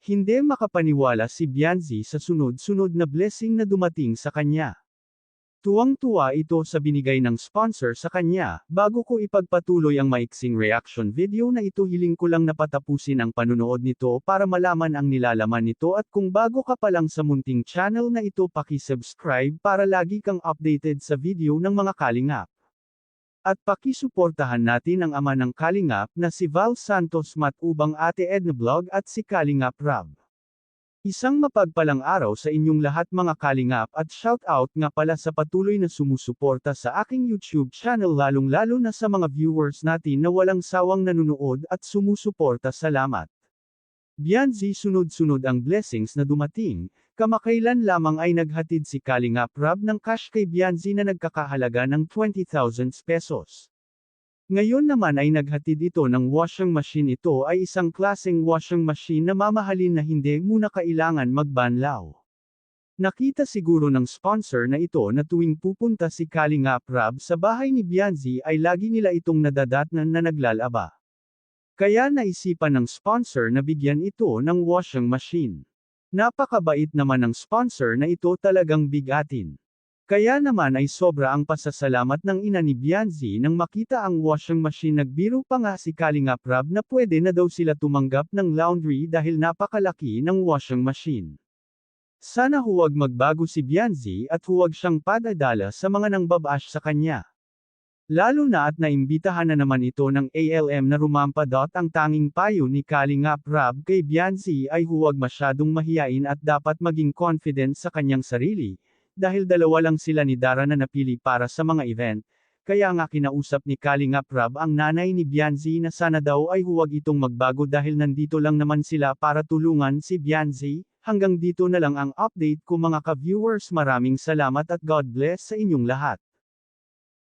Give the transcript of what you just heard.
Hindi makapaniwala si Bianzi sa sunod-sunod na blessing na dumating sa kanya. Tuwang-tuwa ito sa binigay ng sponsor sa kanya. Bago ko ipagpatuloy ang maiksing reaction video na ito, hiling ko lang napatapusin ang panunood nito para malaman ang nilalaman nito, at kung bago ka pa lang sa munting channel na ito, paki-subscribe para lagi kang updated sa video ng mga kalingap. At pakisuportahan natin ang ama ng kalingap na si Val Santos Matubang, Ate Edna Vlog at si Kalingap Rab. Isang mapagpalang araw sa inyong lahat mga kalingap, at shoutout nga pala sa patuloy na sumusuporta sa aking YouTube channel, lalong-lalo na sa mga viewers natin na walang sawang nanunood at sumusuporta. Salamat. Bianzi, sunod-sunod ang blessings na dumating. Kamakailan lamang ay naghatid si Kalingap Rab ng cash kay Bianzi na nagkakahalaga ng 20,000 pesos. Ngayon naman ay naghatid ito ng washing machine. Ito ay isang klaseng washing machine na mamahalin na hindi muna kailangan magbanlaw. Nakita siguro ng sponsor na ito na tuwing pupunta si Kalingap Rab sa bahay ni Bianzi ay lagi nila itong nadadatnan na naglalaba. Kaya naisipan ng sponsor na bigyan ito ng washing machine. Napakabait naman ng sponsor na ito, talagang bigatin. Kaya naman ay sobra ang pasasalamat ng ina ni Bianzi nang makita ang washing machine. Nagbiro pa nga si Kalingap Rab na pwede na daw sila tumanggap ng laundry dahil napakalaki ng washing machine. Sana huwag magbago si Bianzi at huwag siyang padadala sa mga nangbabash sa kanya. Lalo na at naimbitahan na naman ito ng ALM na rumampa. Ang tanging payo ni Kalingap Rab kay Bianzi ay huwag masyadong mahiyain at dapat maging confident sa kanyang sarili. Dahil dalawa lang sila ni Dara na napili para sa mga event, kaya nga kinausap ni Kalingap Rab ang nanay ni Bianzi na sana daw ay huwag itong magbago dahil nandito lang naman sila para tulungan si Bianzi. Hanggang dito na lang ang update ko mga ka-viewers, maraming salamat at God bless sa inyong lahat.